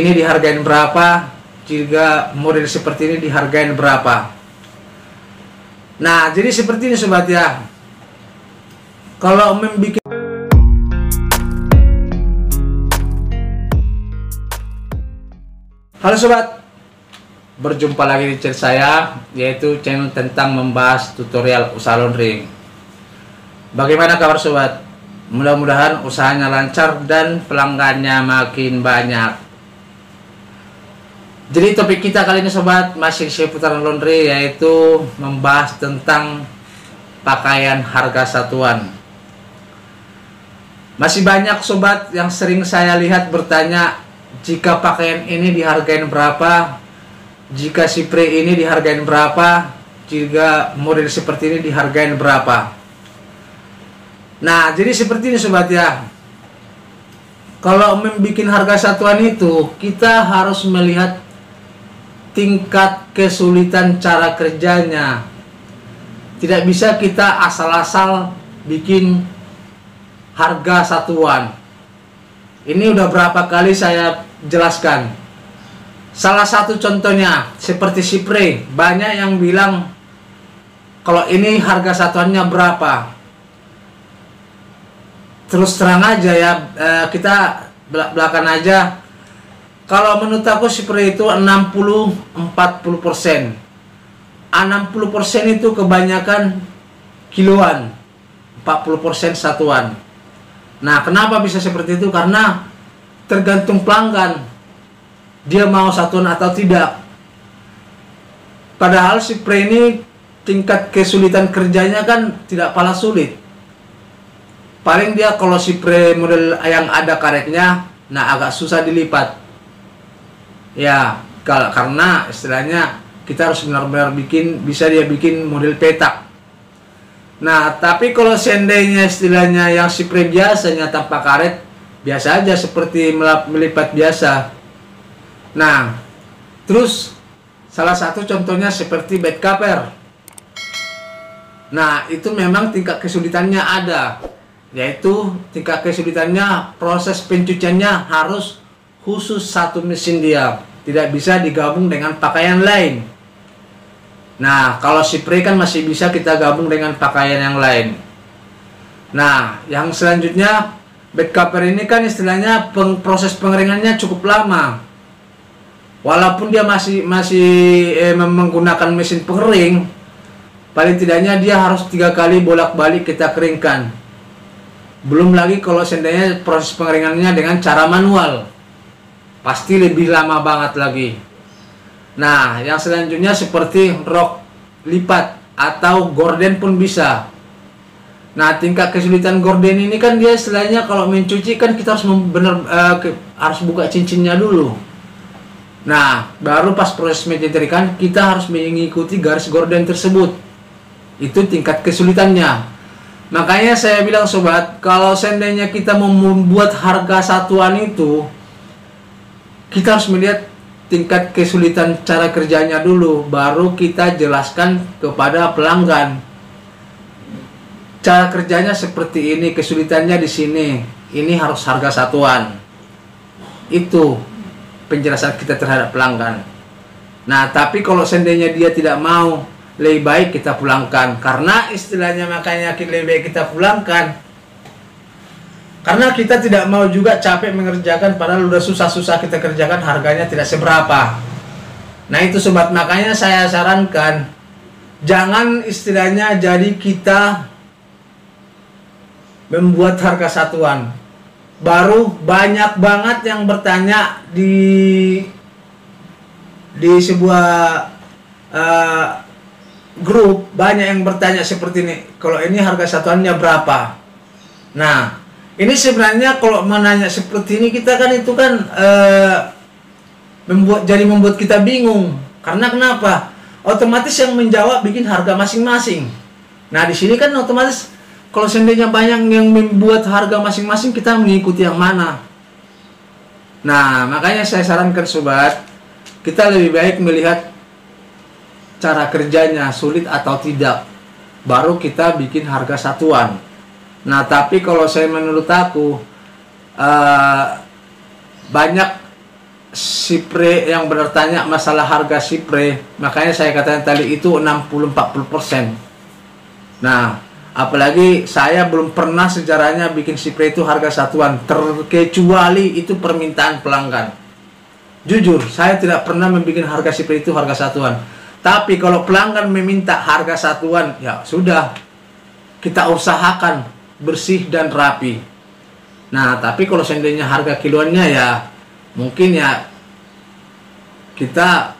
ini dihargain berapa, jika model seperti ini dihargain berapa. Nah, jadi seperti ini sobat ya. Kalau membuat halo sobat, berjumpa lagi di channel saya, yaitu channel tentang membahas tutorial usaha laundry. Bagaimana kabar sobat? Mudah-mudahan usahanya lancar dan pelanggannya makin banyak. Jadi topik kita kali ini sobat masih seputaran laundry, yaitu membahas tentang pakaian harga satuan. Masih banyak sobat yang sering saya lihat bertanya, jika pakaian ini dihargain berapa, jika spray ini dihargain berapa, jika model seperti ini dihargain berapa. Nah, jadi seperti ini sobat ya. Kalau membuat harga satuan itu, kita harus melihat tingkat kesulitan cara kerjanya. Tidak bisa kita asal-asal bikin harga satuan. Ini udah berapa kali saya jelaskan. Salah satu contohnya seperti spray, banyak yang bilang kalau ini harga satuannya berapa. Terus terang aja ya, kita belak-belakan aja. Kalau menurut aku spray itu 60-40%. 60% itu kebanyakan kiloan, 40% satuan. Nah, kenapa bisa seperti itu? Karena tergantung pelanggan, dia mau satuan atau tidak. Padahal spray ini tingkat kesulitan kerjanya kan tidak pala sulit. Paling dia kalau spray model yang ada karetnya, nah agak susah dilipat. Ya, karena istilahnya kita harus benar-benar bisa dia bikin model petak. Nah, tapi kalau seandainya istilahnya yang spray biasanya tanpa karet, biasa aja seperti melipat biasa. Nah, terus salah satu contohnya seperti bed cover. Nah, itu memang tingkat kesulitannya ada, yaitu tingkat kesulitannya proses pencuciannya harus khusus satu mesin dia, tidak bisa digabung dengan pakaian lain. Nah, kalau spray kan masih bisa kita gabung dengan pakaian yang lain. Nah, yang selanjutnya bed cover ini kan istilahnya proses pengeringannya cukup lama. Walaupun dia masih menggunakan mesin pengering, paling tidaknya dia harus 3 kali bolak-balik kita keringkan. Belum lagi kalau seandainya proses pengeringannya dengan cara manual, pasti lebih lama banget lagi. Nah, yang selanjutnya seperti rok lipat atau gorden pun bisa. Nah, tingkat kesulitan gorden ini kan dia istilahnya kalau mencuci kan kita harus harus buka cincinnya dulu. Nah, baru pas proses menyetrikakan kita harus mengikuti garis gorden tersebut. Itu tingkat kesulitannya. Makanya saya bilang sobat, kalau seandainya kita mau membuat harga satuan itu, kita harus melihat tingkat kesulitan cara kerjanya dulu, baru kita jelaskan kepada pelanggan. Cara kerjanya seperti ini, kesulitannya di sini. Ini harus harga satuan. Itu penjelasan kita terhadap pelanggan. Nah, tapi kalau seandainya dia tidak mau, lebih baik kita pulangkan. Karena istilahnya makanya lebih baik kita pulangkan. Karena kita tidak mau juga capek mengerjakan, padahal udah susah-susah kita kerjakan, harganya tidak seberapa. Nah itu sobat, makanya saya sarankan, jangan istilahnya jadi kita membuat harga satuan. Baru banyak banget yang bertanya di sebuah grup, banyak yang bertanya seperti ini, kalau ini harga satuannya berapa. Nah, ini sebenarnya kalau menanya seperti ini kita kan itu kan membuat kita bingung. Karena kenapa? Otomatis yang menjawab bikin harga masing-masing. Nah, di sini kan otomatis kalau seandainya banyak yang membuat harga masing-masing, kita mengikuti yang mana? Nah, makanya saya sarankan sobat, kita lebih baik melihat cara kerjanya sulit atau tidak, baru kita bikin harga satuan. Nah, tapi kalau saya menurut aku banyak Sipre yang bertanya masalah harga Sipre, makanya saya katakan tadi itu 60-40%. Nah, apalagi saya belum pernah sejarahnya bikin Sipre itu harga satuan, terkecuali itu permintaan pelanggan. Jujur, saya tidak pernah membuat harga Sipre itu harga satuan. Tapi kalau pelanggan meminta harga satuan, ya sudah, kita usahakan bersih dan rapi. Nah, tapi kalau seandainya harga kiloannya ya mungkin ya kita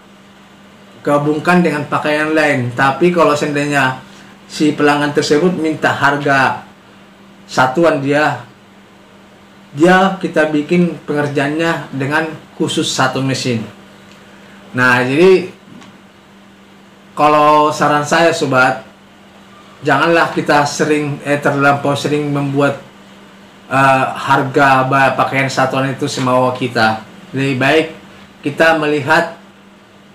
gabungkan dengan pakaian lain. Tapi kalau seandainya si pelanggan tersebut minta harga satuan, dia kita bikin pengerjaannya dengan khusus satu mesin. Nah, jadi kalau saran saya sobat, janganlah kita terlampau sering membuat harga pakaian satuan itu semau kita. Lebih baik kita melihat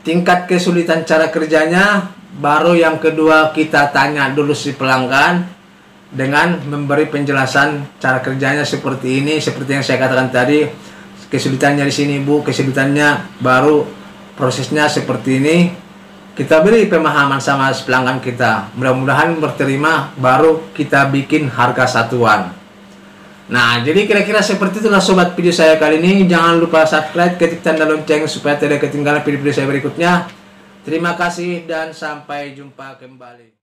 tingkat kesulitan cara kerjanya, baru yang kedua kita tanya dulu si pelanggan dengan memberi penjelasan cara kerjanya seperti ini, seperti yang saya katakan tadi, kesulitannya di sini Bu, kesulitannya, baru prosesnya seperti ini. Kita beri pemahaman sama pelanggan kita, mudah-mudahan berterima, baru kita bikin harga satuan. Nah, jadi kira-kira seperti itulah sobat video saya kali ini. Jangan lupa subscribe, ketik tanda lonceng supaya tidak ketinggalan video-video saya berikutnya. Terima kasih dan sampai jumpa kembali.